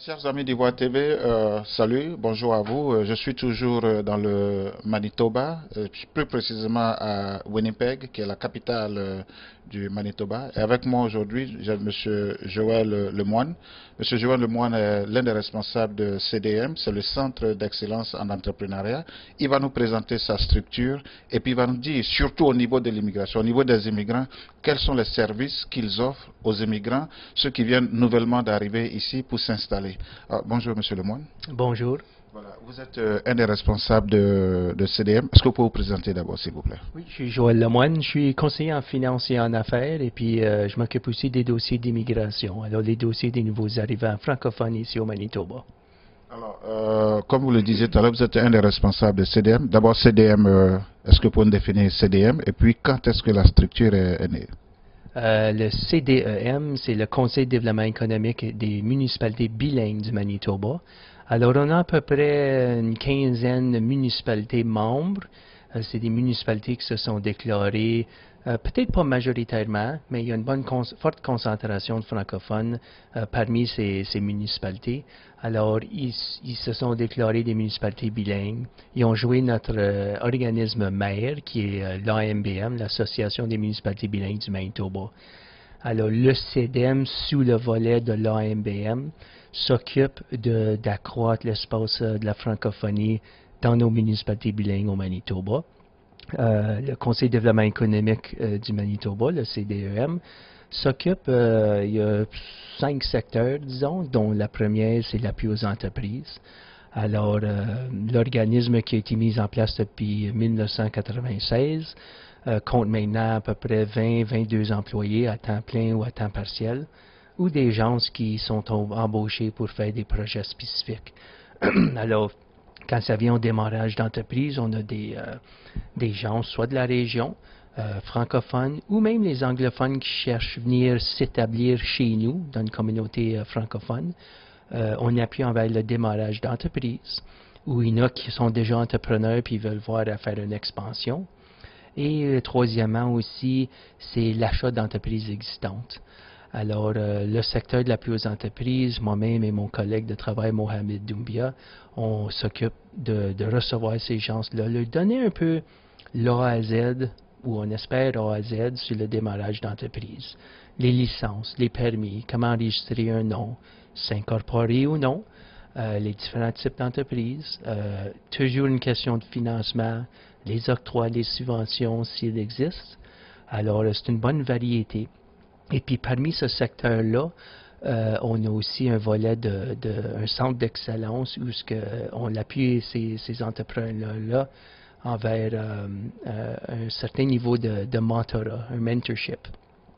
Chers amis d'Ivoire TV, salut, bonjour à vous. Je suis toujours dans le Manitoba, plus précisément à Winnipeg, qui est la capitale du Manitoba. Et avec moi aujourd'hui, j'ai M. Joël Lemoine. M. Joël Lemoine est l'un des responsables de CDM, c'est le Centre d'excellence en entrepreneuriat. Il va nous présenter sa structure et puis il va nous dire, surtout au niveau de l'immigration, au niveau des immigrants, quels sont les services qu'ils offrent aux immigrants, ceux qui viennent nouvellement d'arriver ici pour s'installer. Bonjour, Monsieur Lemoine. Bonjour. Voilà, vous êtes un des responsables de CDM. Est-ce que vous pouvez vous présenter d'abord, s'il vous plaît? Oui, je suis Joël Lemoine. Je suis conseiller en finance et en affaires et puis je m'occupe aussi des dossiers d'immigration. Alors, les dossiers des nouveaux arrivants francophones ici au Manitoba. Alors, comme vous le disiez tout à l'heure, vous êtes un des responsables de CDM. D'abord, CDM, est-ce que vous pouvez nous définir CDM? Et puis, quand est-ce que la structure est née? Le CDEM, c'est le Conseil de développement économique des municipalités bilingues du Manitoba. Alors, on a à peu près une quinzaine de municipalités membres. C'est des municipalités qui se sont déclarées, peut-être pas majoritairement, mais il y a une forte concentration de francophones parmi ces municipalités. Alors, ils se sont déclarés des municipalités bilingues. Ils ont joué notre organisme mère, qui est l'AMBM, l'Association des municipalités bilingues du Manitoba. Alors, le CDM, sous le volet de l'AMBM, s'occupe d'accroître l'espace de la francophonie dans nos municipalités bilingues au Manitoba. Le Conseil de développement économique du Manitoba, le CDEM, s'occupe, il y a 5 secteurs, disons, dont la première, c'est l'appui aux entreprises. Alors, l'organisme qui a été mis en place depuis 1996 compte maintenant à peu près 20-22 employés à temps plein ou à temps partiel, ou des gens qui sont embauchés pour faire des projets spécifiques. Alors, quand ça vient au démarrage d'entreprise, on a des gens, soit de la région, francophones, ou même les anglophones qui cherchent à venir s'établir chez nous, dans une communauté francophone. On appuie envers le démarrage d'entreprise, où il y en a qui sont déjà entrepreneurs puis veulent voir à faire une expansion. Et troisièmement aussi, c'est l'achat d'entreprises existantes. Alors, le secteur de l'appui aux entreprises, moi-même et mon collègue de travail, Mohamed Doumbia, on s'occupe de recevoir ces gens-là, leur donner un peu l'A à Z, ou on espère A à Z, sur le démarrage d'entreprise. Les licences, les permis, comment enregistrer un nom, s'incorporer ou non, les différents types d'entreprises, toujours une question de financement, les octrois, les subventions s'il existe. Alors, c'est une bonne variété. Et puis, parmi ce secteur-là, on a aussi un volet un centre d'excellence où on appuie ces entrepreneurs-là envers un certain niveau de mentorat, un mentorship,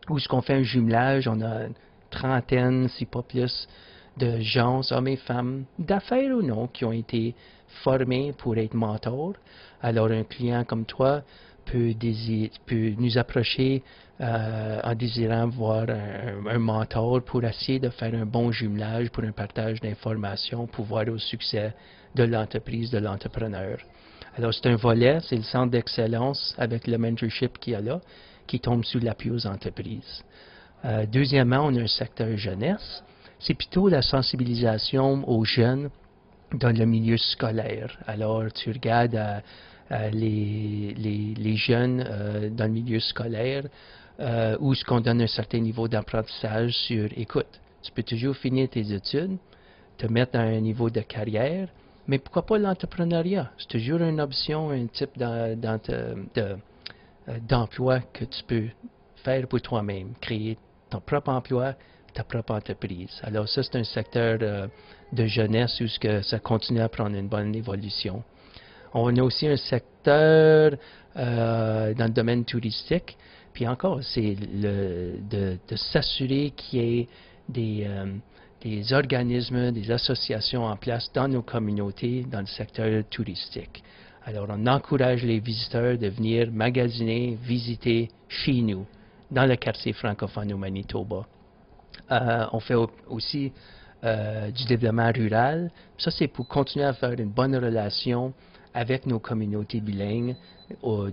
où ce qu'on fait un jumelage, on a une trentaine, si pas plus, de gens, hommes et femmes, d'affaires ou non, qui ont été formés pour être mentors. Alors, un client comme toi peut nous approcher en désirant voir un mentor pour essayer de faire un bon jumelage pour un partage d'informations pour voir au succès de l'entreprise, de l'entrepreneur. Alors, c'est un volet, c'est le centre d'excellence avec le mentorship qu'il y a là, qui tombe sous l'appui aux entreprises. Deuxièmement, on a un secteur jeunesse. C'est plutôt la sensibilisation aux jeunes dans le milieu scolaire. Alors, tu regardes les jeunes dans le milieu scolaire où ce qu'on donne un certain niveau d'apprentissage sur, écoute, tu peux toujours finir tes études, te mettre dans un niveau de carrière, mais pourquoi pas l'entrepreneuriat? C'est toujours une option, un type d'emploi que tu peux faire pour toi-même, créer ton propre emploi, ta propre entreprise. Alors ça, c'est un secteur de jeunesse où ça continue à prendre une bonne évolution. On a aussi un secteur dans le domaine touristique, puis encore, c'est de s'assurer qu'il y ait des organismes, des associations en place dans nos communautés, dans le secteur touristique. Alors, on encourage les visiteurs de venir magasiner, visiter chez nous, dans le quartier francophone au Manitoba. On fait aussi du développement rural. Ça, c'est pour continuer à faire une bonne relation avec nos communautés bilingues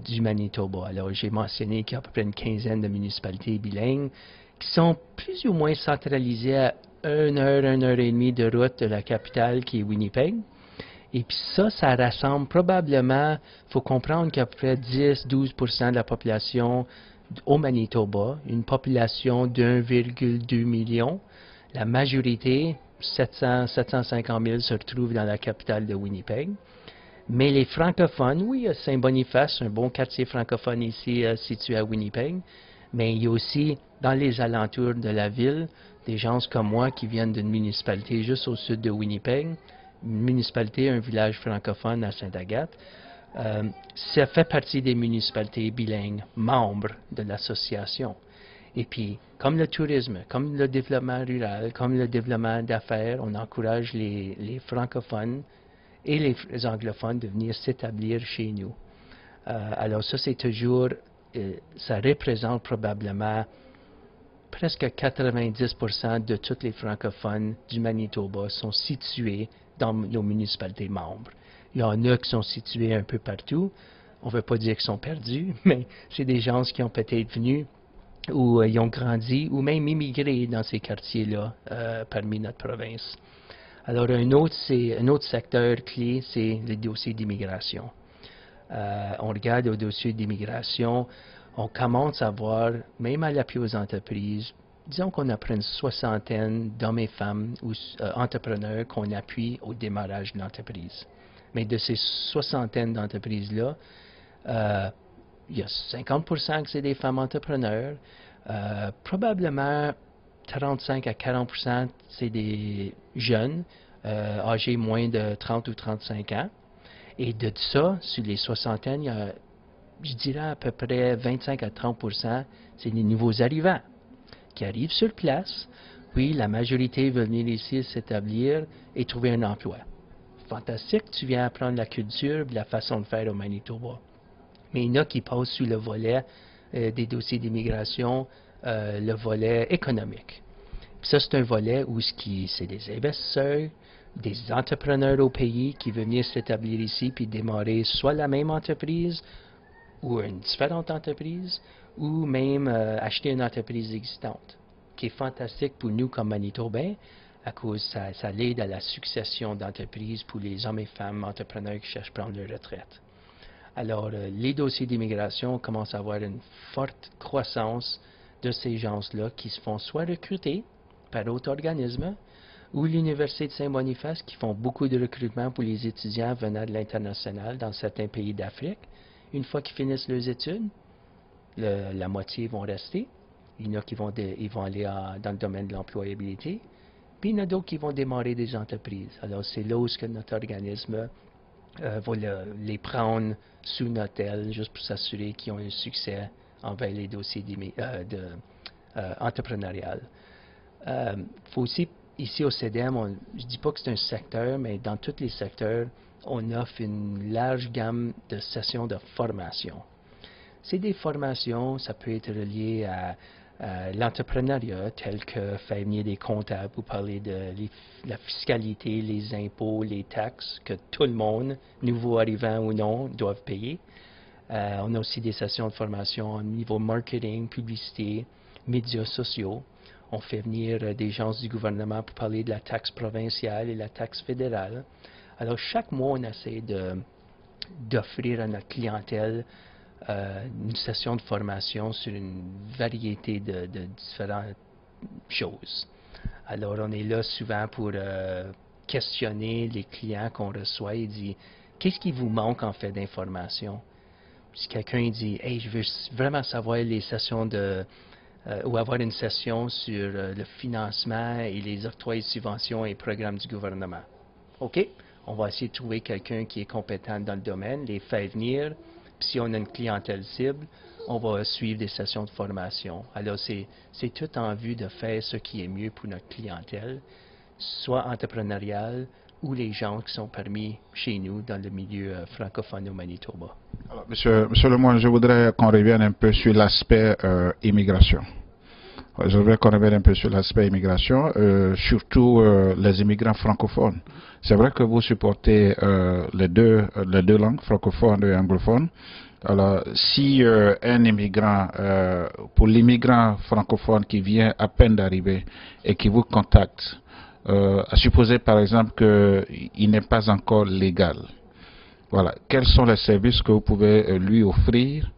du Manitoba. Alors, j'ai mentionné qu'il y a à peu près une quinzaine de municipalités bilingues qui sont plus ou moins centralisées 1 heure et demie de route de la capitale qui est Winnipeg. Et puis ça rassemble probablement, il faut comprendre qu'à peu près 10-12% de la population au Manitoba, une population d'1,2 million. La majorité, 750 000, se retrouve dans la capitale de Winnipeg. Mais les francophones, oui, il y a Saint-Boniface, un bon quartier francophone ici situé à Winnipeg, mais il y a aussi dans les alentours de la ville des gens comme moi qui viennent d'une municipalité juste au sud de Winnipeg, une municipalité, un village francophone à Sainte-Agathe. Ça fait partie des municipalités bilingues, membres de l'association. Et puis, comme le tourisme, comme le développement rural, comme le développement d'affaires, on encourage les francophones et les anglophones de venir s'établir chez nous. Alors ça, c'est toujours, ça représente probablement presque 90% de tous les francophones du Manitoba sont situés dans nos municipalités membres. Il y en a qui sont situés un peu partout. On ne veut pas dire qu'ils sont perdus, mais c'est des gens qui ont peut-être venus ou ils ont grandi ou même immigré dans ces quartiers-là parmi notre province. Alors un autre secteur clé, c'est le dossier d'immigration. On regarde au dossier d'immigration, on commence à voir, même à l'appui aux entreprises, disons qu'on a près une soixantaine d'hommes et femmes ou entrepreneurs qu'on appuie au démarrage de l'entreprise. Mais de ces soixantaines d'entreprises-là, il y a 50% que c'est des femmes entrepreneurs, probablement 35 à 40% c'est des jeunes âgés moins de 30 ou 35 ans. Et de ça, sur les soixantaines, il y a, je dirais à peu près 25 à 30%, c'est des nouveaux arrivants qui arrivent sur place. Oui, la majorité veut venir ici s'établir et trouver un emploi. Fantastique, tu viens apprendre la culture et la façon de faire au Manitoba. Mais il y en a qui passent sur le volet des dossiers d'immigration, le volet économique. Puis ça, c'est un volet où c'est des investisseurs, des entrepreneurs au pays qui veulent venir s'établir ici puis démarrer soit la même entreprise ou une différente entreprise ou même acheter une entreprise existante, qui est fantastique pour nous comme Manitobains à cause ça l'aide à la succession d'entreprises pour les hommes et femmes entrepreneurs qui cherchent à prendre leur retraite. Alors, les dossiers d'immigration commencent à avoir une forte croissance de ces gens-là qui se font soit recruter par d'autres organismes ou l'Université de Saint-Boniface qui font beaucoup de recrutement pour les étudiants venant de l'international dans certains pays d'Afrique. Une fois qu'ils finissent leurs études, la moitié vont rester. Il y en a qui vont aller dans le domaine de l'employabilité. Puis il y en a d'autres qui vont démarrer des entreprises. Alors c'est là où notre organisme va les prendre sous notre aile juste pour s'assurer qu'ils ont un succès envers les dossiers entrepreneurial. Faut aussi, ici au CDM, je ne dis pas que c'est un secteur, mais dans tous les secteurs, on offre une large gamme de sessions de formation. C'est des formations, ça peut être relié à l'entrepreneuriat, tel que faire venir des comptables pour parler de la fiscalité, les impôts, les taxes que tout le monde, nouveau arrivant ou non, doivent payer. On a aussi des sessions de formation au niveau marketing, publicité, médias sociaux. On fait venir des gens du gouvernement pour parler de la taxe provinciale et la taxe fédérale. Alors, chaque mois, on essaie d'offrir à notre clientèle une session de formation sur une variété de différentes choses. Alors, on est là souvent pour questionner les clients qu'on reçoit et dire « Qu'est-ce qui vous manque en fait d'informations? » Si quelqu'un dit « Hey, je veux vraiment savoir les sessions ou avoir une session sur le financement et les octrois et subventions et programmes du gouvernement. » OK, on va essayer de trouver quelqu'un qui est compétent dans le domaine, les faire venir. Puis si on a une clientèle cible, on va suivre des sessions de formation. Alors, c'est tout en vue de faire ce qui est mieux pour notre clientèle, soit entrepreneuriale ou les gens qui sont parmi chez nous dans le milieu francophone au Manitoba. Alors, Monsieur Lemoine, je voudrais qu'on revienne un peu sur l'aspect immigration. Je voudrais qu'on revienne un peu sur l'aspect immigration, surtout les immigrants francophones. C'est vrai que vous supportez les deux langues, francophones et anglophones, Alors, si un immigrant, pour l'immigrant francophone qui vient à peine d'arriver et qui vous contacte, à supposer par exemple qu'il n'est pas encore légal, voilà, quels sont les services que vous pouvez lui offrir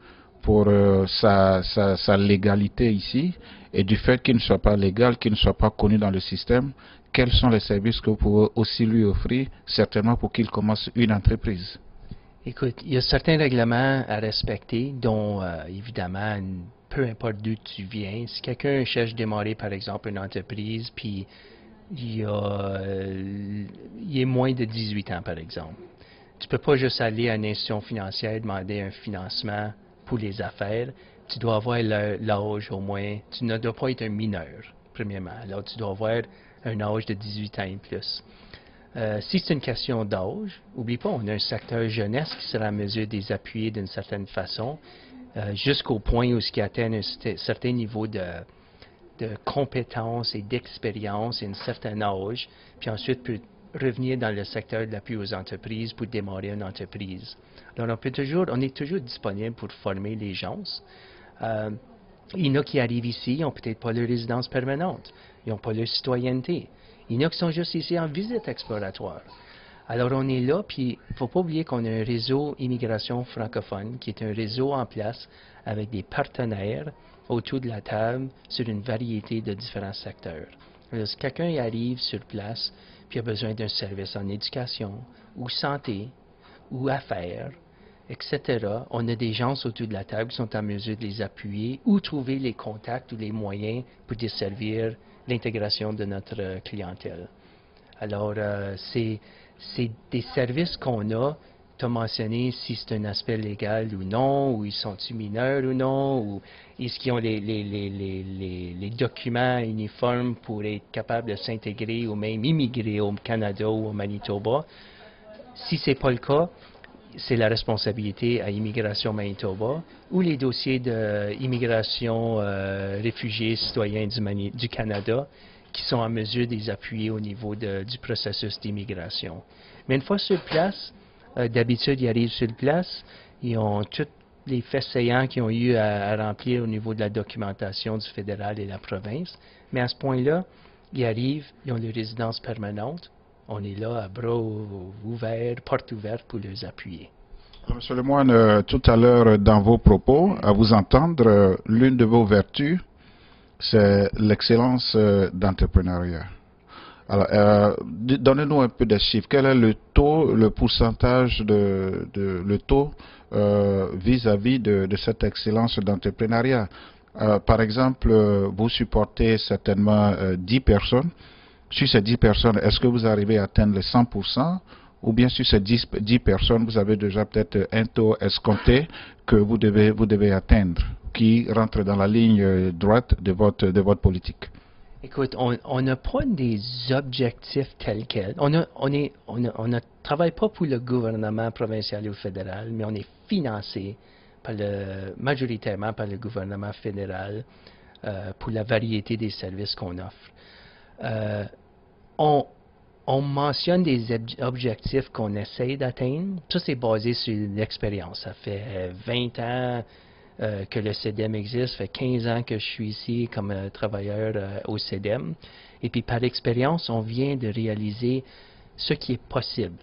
pour sa légalité ici et du fait qu'il ne soit pas légal, qu'il ne soit pas connu dans le système, quels sont les services que vous pouvez aussi lui offrir, certainement pour qu'il commence une entreprise? Écoute, il y a certains règlements à respecter, dont évidemment, peu importe d'où tu viens, si quelqu'un cherche à démarrer par exemple une entreprise, puis il est moins de 18 ans par exemple, tu peux pas juste aller à une institution financière et demander un financement pour les affaires. Tu dois avoir l'âge au moins. Tu ne dois pas être un mineur, premièrement. Alors, tu dois avoir un âge de 18 ans et plus. Si c'est une question d'âge, oublie pas, on a un secteur jeunesse qui sera en mesure de les appuyer d'une certaine façon, jusqu'au point où ce qui atteint un certain niveau de compétences et d'expérience et un certain âge, puis ensuite peut revenir dans le secteur de l'appui aux entreprises pour démarrer une entreprise. Alors on est toujours disponible pour former les gens. Il y en a qui arrivent ici, ils n'ont peut-être pas leur résidence permanente, ils n'ont pas leur citoyenneté. Il y en a qui sont juste ici en visite exploratoire. Alors on est là, puis il ne faut pas oublier qu'on a un réseau immigration francophone qui est un réseau en place avec des partenaires autour de la table sur une variété de différents secteurs. Alors, si quelqu'un y arrive sur place, puis a besoin d'un service en éducation, ou santé, ou affaires, etc., on a des gens autour de la table qui sont en mesure de les appuyer ou trouver les contacts ou les moyens pour desservir l'intégration de notre clientèle. Alors, c'est des services qu'on a. Tu as mentionné si c'est un aspect légal ou non, ou ils sont-ils mineurs ou non, ou est-ce qu'ils ont les documents uniformes pour être capables de s'intégrer ou même immigrer au Canada ou au Manitoba. Si ce n'est pas le cas, c'est la responsabilité à Immigration Manitoba ou les dossiers d'immigration réfugiés citoyens du Canada qui sont en mesure de les appuyer au niveau du processus d'immigration. Mais une fois sur place, d'habitude, ils arrivent sur place, ils ont tous les faits saillants qu'ils ont eu à remplir au niveau de la documentation du fédéral et de la province. Mais à ce point-là, ils arrivent, ils ont leur résidence permanente. On est là à bras ouverts, portes ouvertes pour les appuyer. Monsieur Lemoine, tout à l'heure dans vos propos, à vous entendre, l'une de vos vertus, c'est l'excellence d'entrepreneuriat. Alors, donnez-nous un peu des chiffres. Quel est le taux, le pourcentage le taux vis-à-vis de cette excellence d'entrepreneuriat? Par exemple, vous supportez certainement 10 personnes. Sur ces 10 personnes, est-ce que vous arrivez à atteindre les 100%? Ou bien sur ces 10 personnes, vous avez déjà peut-être un taux escompté que vous devez atteindre, qui rentre dans la ligne droite de votre politique? Écoute, on n'a pas des objectifs tels quels. On ne travaille pas pour le gouvernement provincial ou fédéral, mais on est financé majoritairement par le gouvernement fédéral pour la variété des services qu'on offre. On mentionne des objectifs qu'on essaye d'atteindre. Ça, c'est basé sur l'expérience. Ça fait 20 ans que le CEDEM existe, ça fait 15 ans que je suis ici comme travailleur au CEDEM. Et puis par expérience, on vient de réaliser ce qui est possible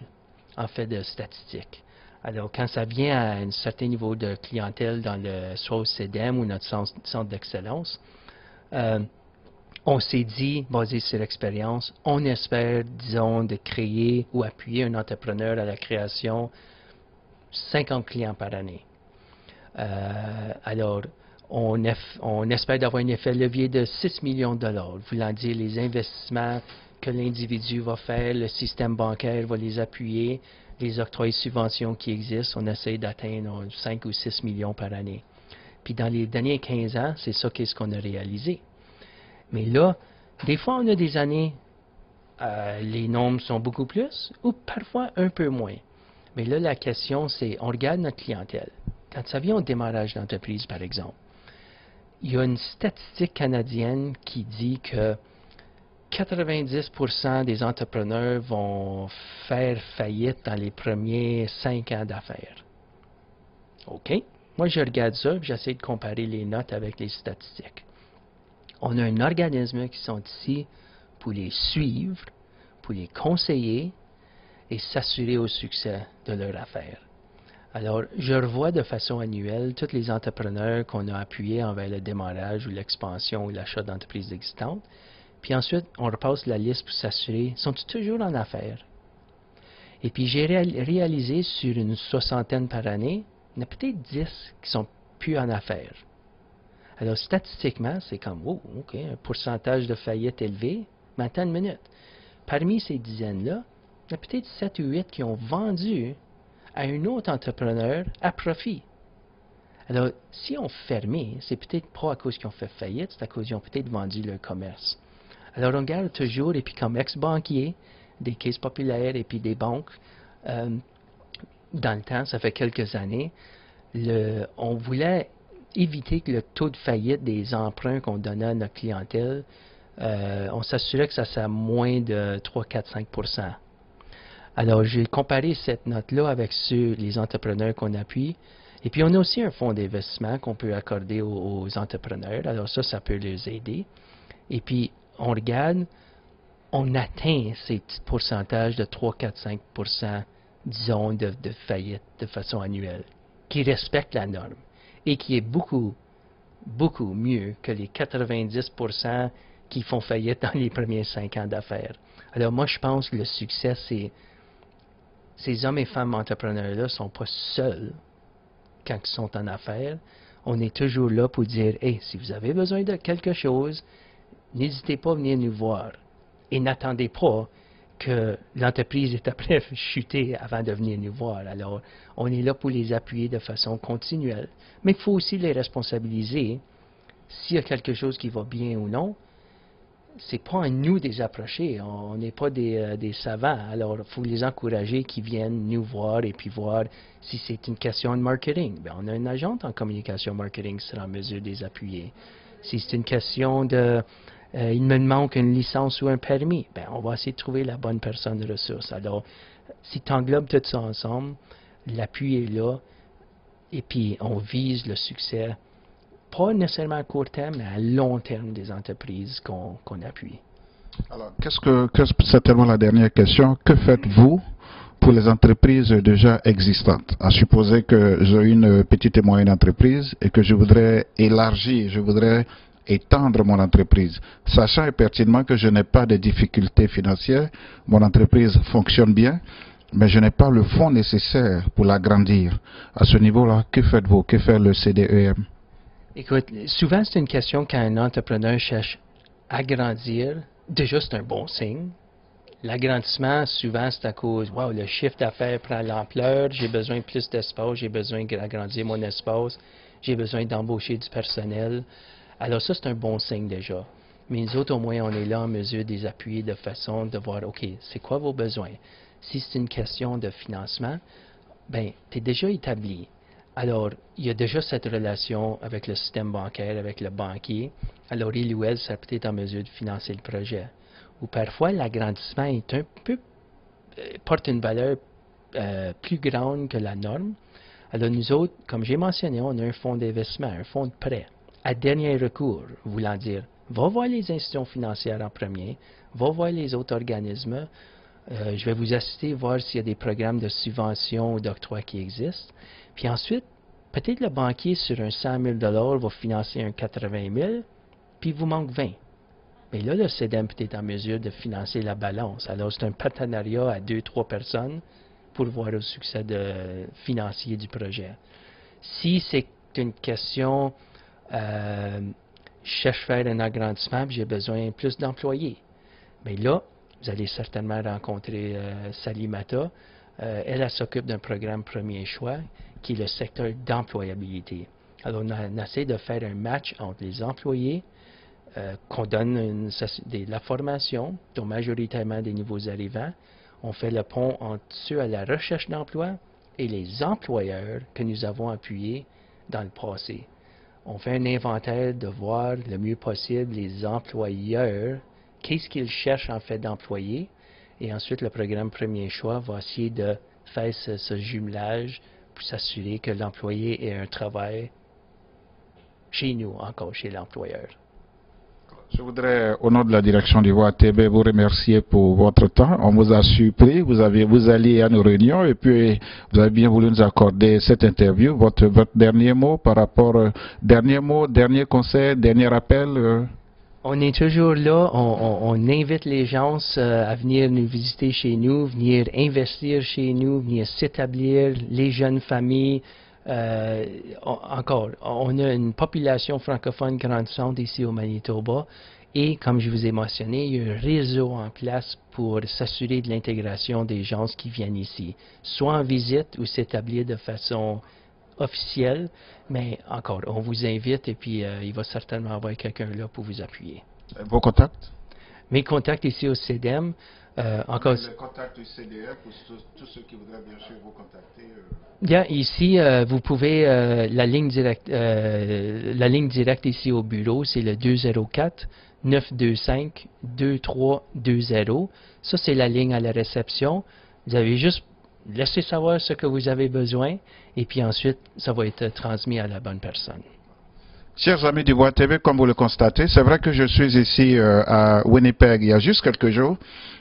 en fait de statistiques. Alors quand ça vient à un certain niveau de clientèle soit au CEDEM ou notre centre d'excellence, on s'est dit, basé sur l'expérience, on espère, disons, de créer ou appuyer un entrepreneur à la création 50 clients par année. Alors, on espère d'avoir un effet levier de 6 millions de dollars, voulant dire les investissements que l'individu va faire, le système bancaire va les appuyer, les octrois et subventions qui existent, on essaie d'atteindre 5 ou 6 millions par année. Puis dans les derniers 15 ans, c'est ça qu'est-ce qu'on a réalisé. Mais là, des fois, on a des années, les nombres sont beaucoup plus, ou parfois un peu moins. Mais là, la question, c'est, on regarde notre clientèle. Quand ça vient au démarrage d'entreprise, par exemple, il y a une statistique canadienne qui dit que 90% des entrepreneurs vont faire faillite dans les premiers 5 ans d'affaires. OK. Moi, je regarde ça et j'essaie de comparer les notes avec les statistiques. On a un organisme qui sont ici pour les suivre, pour les conseiller et s'assurer au succès de leur affaire. Alors, je revois de façon annuelle tous les entrepreneurs qu'on a appuyés envers le démarrage ou l'expansion ou l'achat d'entreprises existantes. Puis ensuite, on repasse la liste pour s'assurer, sont-ils toujours en affaires? Et puis, j'ai réalisé sur une soixantaine par année, il y en a peut-être 10 qui sont plus en affaires. Alors, statistiquement, c'est comme, oh, OK, un pourcentage de faillite élevé, mais attends une minute. Parmi ces dizaines-là, il y a peut-être 7 ou 8 qui ont vendu à un autre entrepreneur à profit. Alors, si on fermé, c'est peut-être pas à cause qu'ils ont fait faillite, c'est à cause qu'ils ont peut-être vendu leur commerce. Alors, on garde toujours, et puis comme ex-banquier, des caisses populaires et puis des banques, dans le temps, ça fait quelques années, on voulait éviter que le taux de faillite des emprunts qu'on donnait à notre clientèle, on s'assurait que ça soit moins de 3, 4, 5%. Alors, j'ai comparé cette note-là avec les entrepreneurs qu'on appuie. Et puis, on a aussi un fonds d'investissement qu'on peut accorder aux entrepreneurs. Alors, ça peut les aider. Et puis, on regarde, on atteint ces petits pourcentages de 3, 4, 5%, disons, de faillite de façon annuelle, qui respectent la norme et qui est beaucoup, beaucoup mieux que les 90% qui font faillite dans les premiers 5 ans d'affaires. Alors, moi, je pense que le succès, c'est ces hommes et femmes entrepreneurs-là ne sont pas seuls quand ils sont en affaires. On est toujours là pour dire, hey, si vous avez besoin de quelque chose, n'hésitez pas à venir nous voir. Et n'attendez pas que l'entreprise est après chuter avant de venir nous voir. Alors, on est là pour les appuyer de façon continuelle. Mais il faut aussi les responsabiliser. S'il y a quelque chose qui va bien ou non, c'est pas à nous de les approcher. On n'est pas des savants. Alors, il faut les encourager qu'ils viennent nous voir et puis voir si c'est une question de marketing. Bien, on a une agente en communication marketing qui sera en mesure de les appuyer. Si c'est une question de il me manque une licence ou un permis, bien, on va essayer de trouver la bonne personne de ressources. Alors, si tu englobes tout ça ensemble, l'appui est là et puis on vise le succès pas nécessairement à court terme, mais à long terme des entreprises qu'on appuie. Alors, c'est tellement la dernière question. Que faites-vous pour les entreprises déjà existantes? À supposer que j'ai une petite et moyenne entreprise et que je voudrais élargir, je voudrais étendre mon entreprise, sachant pertinemment que je n'ai pas de difficultés financières, mon entreprise fonctionne bien, mais je n'ai pas le fonds nécessaire pour l'agrandir. À ce niveau-là, que faites-vous? Que fait le CDEM? Écoute, souvent c'est une question quand un entrepreneur cherche à grandir. Déjà, c'est un bon signe. L'agrandissement, souvent, c'est à cause, wow, le chiffre d'affaires prend l'ampleur, j'ai besoin de plus d'espace, j'ai besoin d'agrandir mon espace, j'ai besoin d'embaucher du personnel. Alors ça, c'est un bon signe déjà. Mais nous autres, au moins, on est là en mesure de les appuyer de façon de voir, OK, c'est quoi vos besoins? Si c'est une question de financement, ben, tu es déjà établi. Alors, il y a déjà cette relation avec le système bancaire, avec le banquier. Alors, il ou elle serait peut-être en mesure de financer le projet. Ou parfois, l'agrandissement est un peu, porte une valeur plus grande que la norme. Alors, nous autres, comme j'ai mentionné, on a un fonds d'investissement, un fonds de prêt, à dernier recours, voulant dire, va voir les institutions financières en premier, va voir les autres organismes, je vais vous assister, voir s'il y a des programmes de subvention ou d'octroi qui existent. Puis ensuite, peut-être le banquier sur un 100 000 va financer un 80 000, puis il vous manque 20. Mais là, le CDM peut être en mesure de financer la balance. Alors, c'est un partenariat à 2-3 personnes pour voir le succès financier du projet. Si c'est une question, je cherche à faire un agrandissement, j'ai besoin de plus d'employés. Mais là, vous allez certainement rencontrer Sally Mata. Elle s'occupe d'un programme Premier Choix, qui est le secteur d'employabilité. Alors, on essaie de faire un match entre les employés, qu'on donne la formation, dont majoritairement des nouveaux arrivants. On fait le pont entre ceux à la recherche d'emploi et les employeurs que nous avons appuyés dans le passé. On fait un inventaire de voir le mieux possible les employeurs, qu'est-ce qu'ils cherchent en fait d'employés, et ensuite le programme Premier Choix va essayer de faire ce jumelage pour s'assurer que l'employé ait un travail chez nous, encore chez l'employeur. Je voudrais, au nom de la direction du VOATB, vous remercier pour votre temps. On vous a surpris, vous alliez à nos réunions et puis vous avez bien voulu nous accorder cette interview. Votre dernier mot par rapport, dernier conseil, dernier appel On est toujours là, on invite les gens à venir nous visiter chez nous, venir investir chez nous, venir s'établir, les jeunes familles. Encore, on a une population francophone grandissante ici au Manitoba et, comme je vous ai mentionné, il y a un réseau en place pour s'assurer de l'intégration des gens qui viennent ici, soit en visite ou s'établir de façon officielle, mais encore, on vous invite et puis il va certainement y avoir quelqu'un là pour vous appuyer. Vos contacts? Mes contacts ici au CDM, encore... Les contacts du CDF pour tous ceux qui voudraient bien sûr vous contacter. Ici, vous pouvez, la ligne directe ici au bureau, c'est le 204-925-2320. Ça, c'est la ligne à la réception. Vous avez juste laissé savoir ce que vous avez besoin et puis ensuite, ça va être transmis à la bonne personne. Chers amis du VOATB, comme vous le constatez, c'est vrai que je suis ici à Winnipeg il y a juste quelques jours,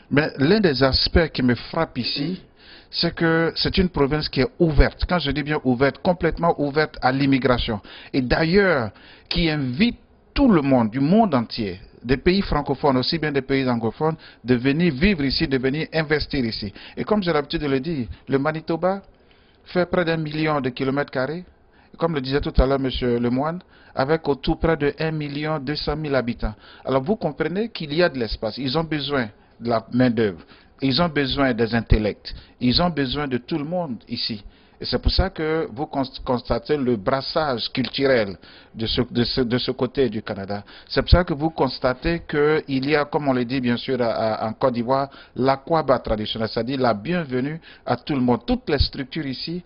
mais l'un des aspects qui me frappe ici, c'est que c'est une province qui est ouverte. Quand je dis bien ouverte, complètement ouverte à l'immigration. Et d'ailleurs, qui invite tout le monde, du monde entier, des pays francophones, aussi bien des pays anglophones, de venir vivre ici, de venir investir ici. Et comme j'ai l'habitude de le dire, le Manitoba fait près d'1 million de kilomètres carrés. Comme le disait tout à l'heure M. Lemoine, avec au tout près de 1 200 000 habitants. Alors vous comprenez qu'il y a de l'espace. Ils ont besoin de la main-d'œuvre. Ils ont besoin des intellects. Ils ont besoin de tout le monde ici. Et c'est pour ça que vous constatez le brassage culturel de ce côté du Canada. C'est pour ça que vous constatez qu'il y a, comme on le dit bien sûr en Côte d'Ivoire, l'aquaba traditionnel, c'est-à-dire la bienvenue à tout le monde. Toutes les structures ici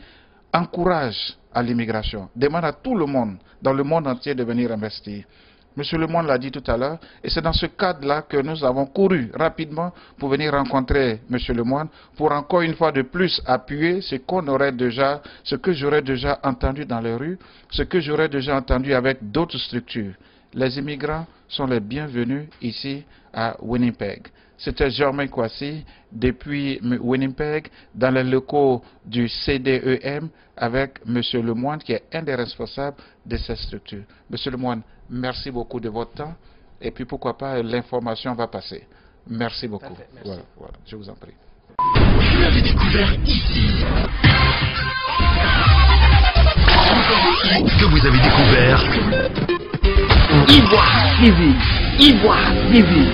encouragent à l'immigration, demandent à tout le monde, dans le monde entier, de venir investir. Monsieur Lemoine l'a dit tout à l'heure, et c'est dans ce cadre-là que nous avons couru rapidement pour venir rencontrer Monsieur Lemoine, pour encore une fois de plus appuyer ce que j'aurais déjà entendu dans les rues, ce que j'aurais déjà entendu avec d'autres structures. Les immigrants sont les bienvenus ici à Winnipeg. C'était Germain Kwasi depuis Winnipeg, dans les locaux du CDEM, avec M. Lemoine, qui est un des responsables de cette structure. M. Lemoine, merci beaucoup de votre temps, et puis pourquoi pas, l'information va passer. Merci beaucoup. Parfait, merci. Voilà, je vous en prie. Vous l'avez découvert ici. Que vous avez découvert Ivoire TV. Ivoire TV.